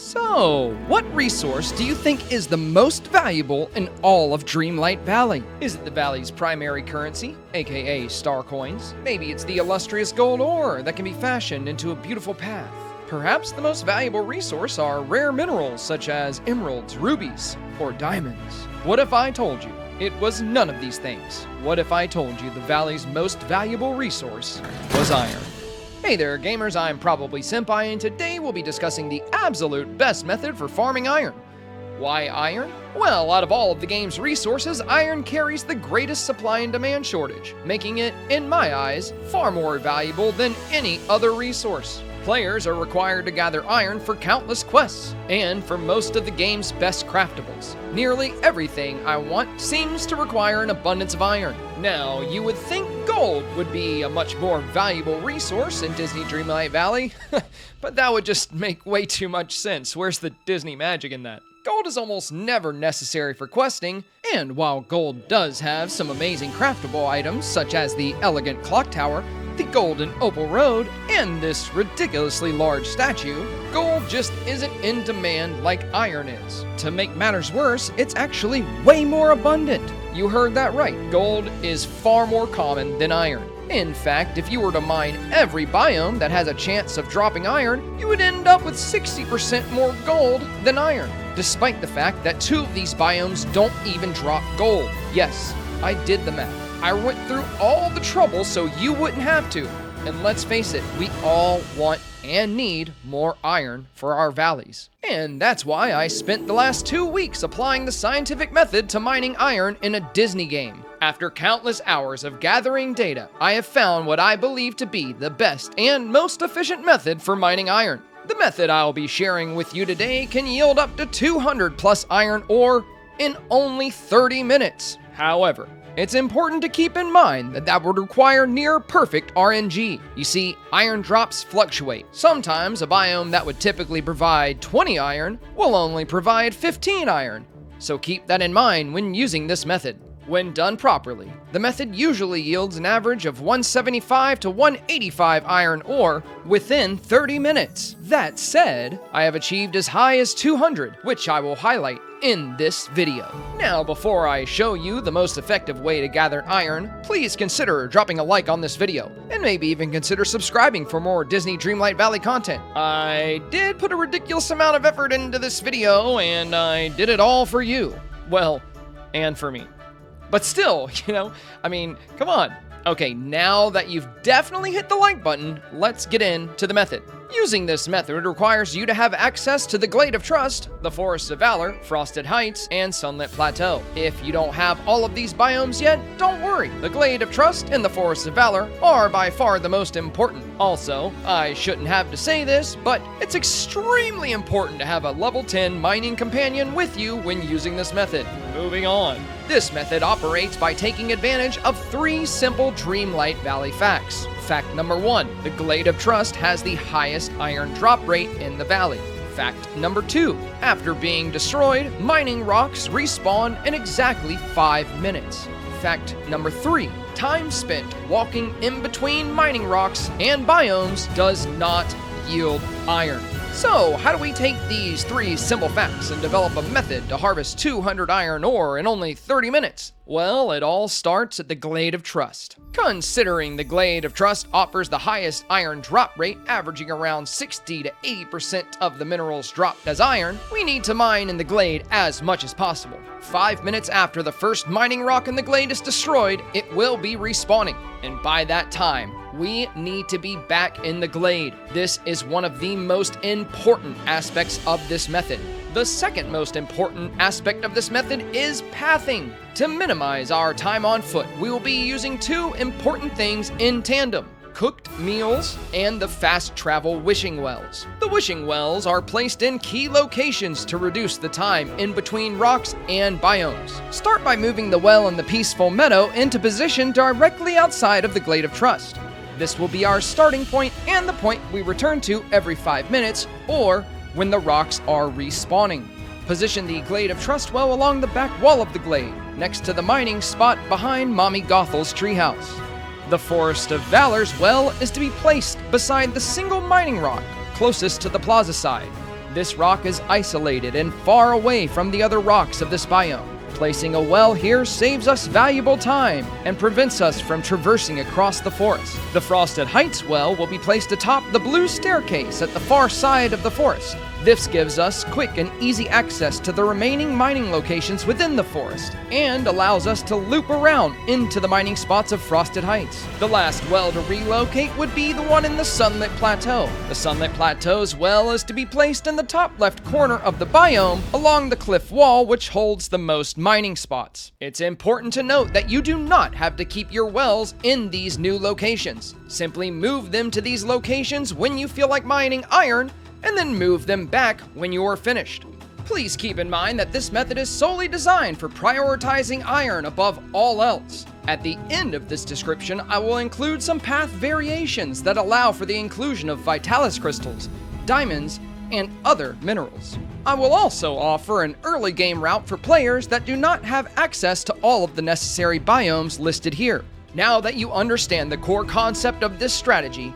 So, what resource do you think is the most valuable in all of Dreamlight Valley? Is it the valley's primary currency, aka star coins? Maybe it's the illustrious gold ore that can be fashioned into a beautiful path. Perhaps the most valuable resource are rare minerals such as emeralds, rubies, or diamonds. What if I told you it was none of these things? What if I told you the valley's most valuable resource was iron? Hey there gamers, I'm Probably Senpai, and today we'll be discussing the absolute best method for farming iron. Why iron? Well, out of all of the game's resources, iron carries the greatest supply and demand shortage, making it, in my eyes, far more valuable than any other resource. Players are required to gather iron for countless quests, and for most of the game's best craftables. Nearly everything I want seems to require an abundance of iron. Now, you would think gold would be a much more valuable resource in Disney Dreamlight Valley, but that would just make way too much sense. Where's the Disney magic in that? Gold is almost never necessary for questing, and while gold does have some amazing craftable items such as the elegant clock tower, the golden opal road, and this ridiculously large statue, gold just isn't in demand like iron is. To make matters worse, it's actually way more abundant. You heard that right, gold is far more common than iron. In fact, if you were to mine every biome that has a chance of dropping iron, you would end up with 60% more gold than iron, despite the fact that 2 of these biomes don't even drop gold. Yes, I did the math. I went through all the trouble so you wouldn't have to. And let's face it, we all want and need more iron for our valleys. And that's why I spent the last 2 weeks applying the scientific method to mining iron in a Disney game. After countless hours of gathering data, I have found what I believe to be the best and most efficient method for mining iron. The method I'll be sharing with you today can yield up to 200 plus iron ore in only 30 minutes. However, it's important to keep in mind that would require near perfect RNG. You see, iron drops fluctuate. Sometimes a biome that would typically provide 20 iron will only provide 15 iron. So keep that in mind when using this method. When done properly, the method usually yields an average of 175 to 185 iron ore within 30 minutes. That said, I have achieved as high as 200, which I will highlight in this video. Now, before I show you the most effective way to gather iron, please consider dropping a like on this video, and maybe even consider subscribing for more Disney Dreamlight Valley content. I did put a ridiculous amount of effort into this video, and I did it all for you. Well, and for me. But still, come on. Okay, now that you've definitely hit the like button, let's get into the method. Using this method requires you to have access to the Glade of Trust, the Forests of Valor, Frosted Heights, and Sunlit Plateau. If you don't have all of these biomes yet, don't worry. The Glade of Trust and the Forests of Valor are by far the most important. Also, I shouldn't have to say this, but it's extremely important to have a level 10 mining companion with you when using this method. Moving on. This method operates by taking advantage of 3 simple Dreamlight Valley facts. Fact number 1, the Glade of Trust has the highest iron drop rate in the valley. Fact number 2, after being destroyed, mining rocks respawn in exactly 5 minutes. Fact number 3, time spent walking in between mining rocks and biomes does not yield iron. So, how do we take these 3 simple facts and develop a method to harvest 200 iron ore in only 30 minutes? Well, it all starts at the Glade of Trust. Considering the Glade of Trust offers the highest iron drop rate, averaging around 60 to 80% of the minerals dropped as iron, we need to mine in the Glade as much as possible. 5 minutes after the first mining rock in the Glade is destroyed, it will be respawning. And by that time, we need to be back in the Glade. This is one of the most important aspects of this method. The second most important aspect of this method is pathing. To minimize our time on foot, we will be using 2 important things in tandem: cooked meals and the fast travel wishing wells. The wishing wells are placed in key locations to reduce the time in between rocks and biomes. Start by moving the well in the peaceful meadow into position directly outside of the Glade of Trust. This will be our starting point and the point we return to every 5 minutes, or when the rocks are respawning. Position the Glade of Trust well along the back wall of the glade, next to the mining spot behind Mommy Gothel's treehouse. The Forest of Valor's well is to be placed beside the single mining rock closest to the plaza side. This rock is isolated and far away from the other rocks of this biome. Placing a well here saves us valuable time and prevents us from traversing across the forest. The Frosted Heights well will be placed atop the blue staircase at the far side of the forest. This gives us quick and easy access to the remaining mining locations within the forest and allows us to loop around into the mining spots of Frosted Heights. The last well to relocate would be the one in the Sunlit Plateau. The Sunlit Plateau's well is to be placed in the top left corner of the biome along the cliff wall, which holds the most mining spots. It's important to note that you do not have to keep your wells in these new locations. Simply move them to these locations when you feel like mining iron, and then move them back when you are finished. Please keep in mind that this method is solely designed for prioritizing iron above all else. At the end of this description, I will include some path variations that allow for the inclusion of Vitalis crystals, diamonds, and other minerals. I will also offer an early game route for players that do not have access to all of the necessary biomes listed here. Now that you understand the core concept of this strategy,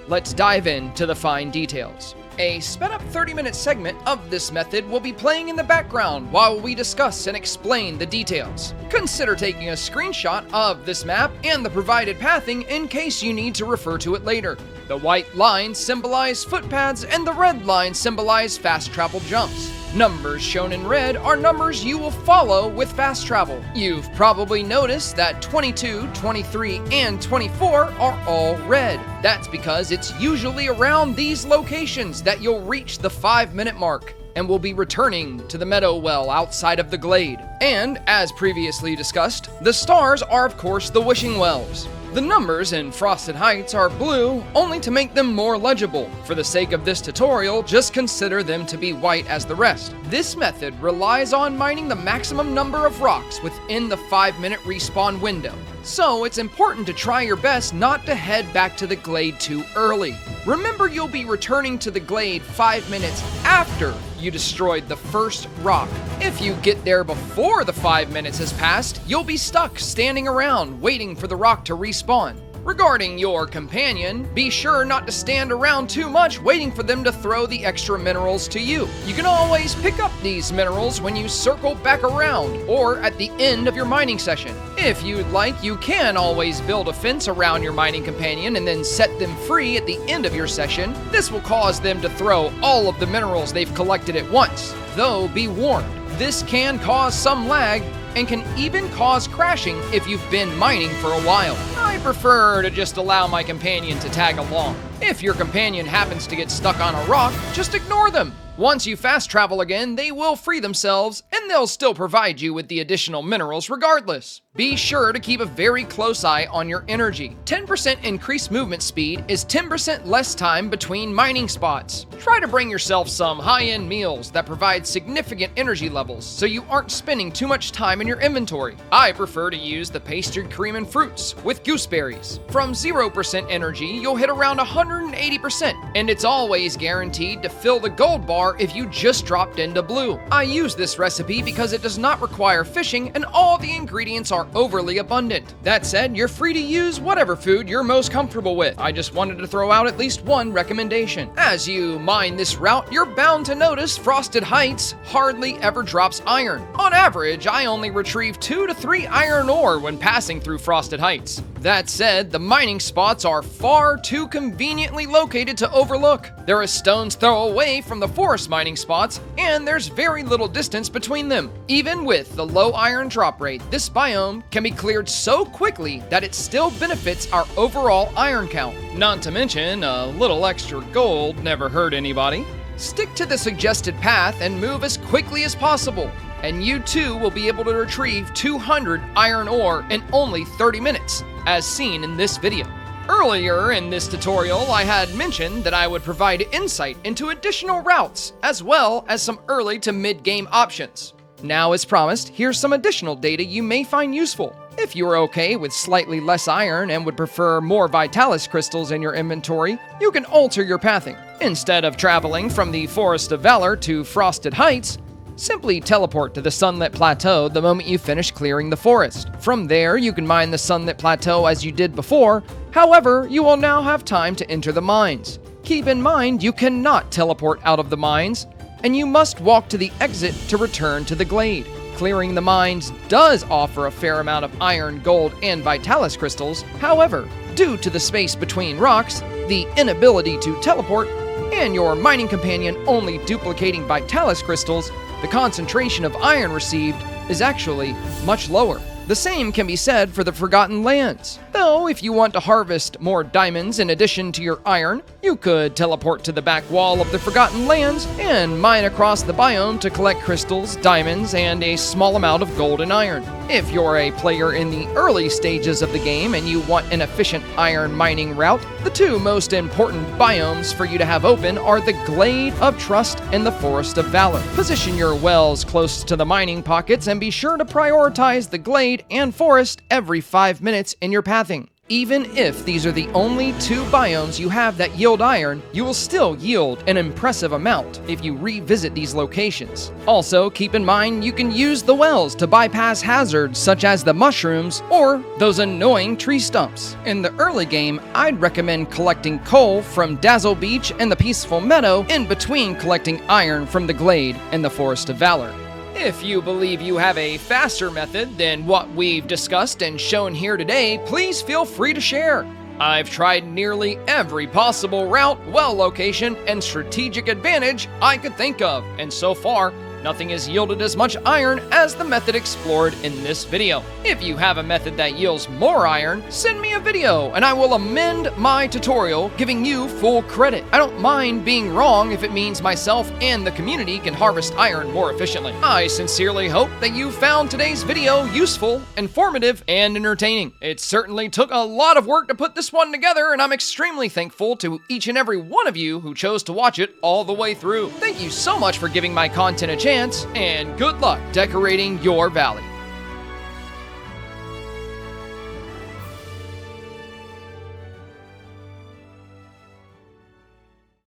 let's dive into the fine details. A sped-up 30-minute segment of this method will be playing in the background while we discuss and explain the details. Consider taking a screenshot of this map and the provided pathing in case you need to refer to it later. The white lines symbolize footpaths and the red lines symbolize fast travel jumps. Numbers shown in red are numbers you will follow with fast travel. You've probably noticed that 22, 23, and 24 are all red. That's because it's usually around these locations that you'll reach the 5-minute mark and will be returning to the meadow well outside of the glade. And, as previously discussed, the stars are of course the wishing wells. The numbers in Frosted Heights are blue only to make them more legible. For the sake of this tutorial, just consider them to be white as the rest. This method relies on mining the maximum number of rocks within the 5-minute respawn window. So it's important to try your best not to head back to the glade too early. Remember, you'll be returning to the glade 5 minutes after you destroyed the first rock. If you get there before the 5 minutes has passed, you'll be stuck standing around waiting for the rock to respawn. Regarding your companion, be sure not to stand around too much waiting for them to throw the extra minerals to you. You can always pick up these minerals when you circle back around or at the end of your mining session. If you'd like, you can always build a fence around your mining companion and then set them free at the end of your session. This will cause them to throw all of the minerals they've collected at once. Though be warned, this can cause some lag and can even cause crashing if you've been mining for a while. I prefer to just allow my companion to tag along. If your companion happens to get stuck on a rock, just ignore them. Once you fast travel again, they will free themselves, and they'll still provide you with the additional minerals regardless. Be sure to keep a very close eye on your energy. 10% increased movement speed is 10% less time between mining spots. Try to bring yourself some high-end meals that provide significant energy levels so you aren't spending too much time in your inventory. I prefer to use the pastry cream and fruits with gooseberries. From 0% energy, you'll hit around 180%, and it's always guaranteed to fill the gold bar if you just dropped into blue. I use this recipe because it does not require fishing and all the ingredients are overly abundant. That said, you're free to use whatever food you're most comfortable with. I just wanted to throw out at least one recommendation. As you mine this route, you're bound to notice Frosted Heights hardly ever drops iron. On average, I only retrieve 2 to 3 iron ore when passing through Frosted Heights. That said, the mining spots are far too conveniently located to overlook. There is stone's throw away from the forest mining spots, and there's very little distance between them. Even with the low iron drop rate, this biome can be cleared so quickly that it still benefits our overall iron count. Not to mention, a little extra gold never hurt anybody. Stick to the suggested path and move as quickly as possible, and you too will be able to retrieve 200 iron ore in only 30 minutes, as seen in this video. Earlier in this tutorial, I had mentioned that I would provide insight into additional routes, as well as some early to mid-game options. Now, as promised, here's some additional data you may find useful. If you are okay with slightly less iron and would prefer more Vitalis crystals in your inventory, you can alter your pathing. Instead of traveling from the Forest of Valor to Frosted Heights, simply teleport to the Sunlit Plateau the moment you finish clearing the forest. From there, you can mine the Sunlit Plateau as you did before. However, you will now have time to enter the mines. Keep in mind, you cannot teleport out of the mines, and you must walk to the exit to return to the glade. Clearing the mines does offer a fair amount of iron, gold, and vitalis crystals. However, due to the space between rocks, the inability to teleport, and your mining companion only duplicating vitalis crystals, the concentration of iron received is actually much lower. The same can be said for the Forgotten Lands. Though, if you want to harvest more diamonds in addition to your iron, you could teleport to the back wall of the Forgotten Lands and mine across the biome to collect crystals, diamonds, and a small amount of gold and iron. If you're a player in the early stages of the game and you want an efficient iron mining route, the two most important biomes for you to have open are the Glade of Trust and the Forest of Valor. Position your wells close to the mining pockets and be sure to prioritize the Glade and Forest every 5 minutes in your pathing. Even if these are the only two biomes you have that yield iron, you will still yield an impressive amount if you revisit these locations. Also, keep in mind you can use the wells to bypass hazards such as the mushrooms or those annoying tree stumps. In the early game, I'd recommend collecting coal from Dazzle Beach and the Peaceful Meadow in between collecting iron from the Glade and the Forest of Valor. If you believe you have a faster method than what we've discussed and shown here today, please feel free to share. I've tried nearly every possible route, well location, and strategic advantage I could think of, and so far, nothing has yielded as much iron as the method explored in this video. If you have a method that yields more iron, send me a video and I will amend my tutorial, giving you full credit. I don't mind being wrong if it means myself and the community can harvest iron more efficiently. I sincerely hope that you found today's video useful, informative, and entertaining. It certainly took a lot of work to put this one together, and I'm extremely thankful to each and every one of you who chose to watch it all the way through. Thank you so much for giving my content a chance, and good luck decorating your valley.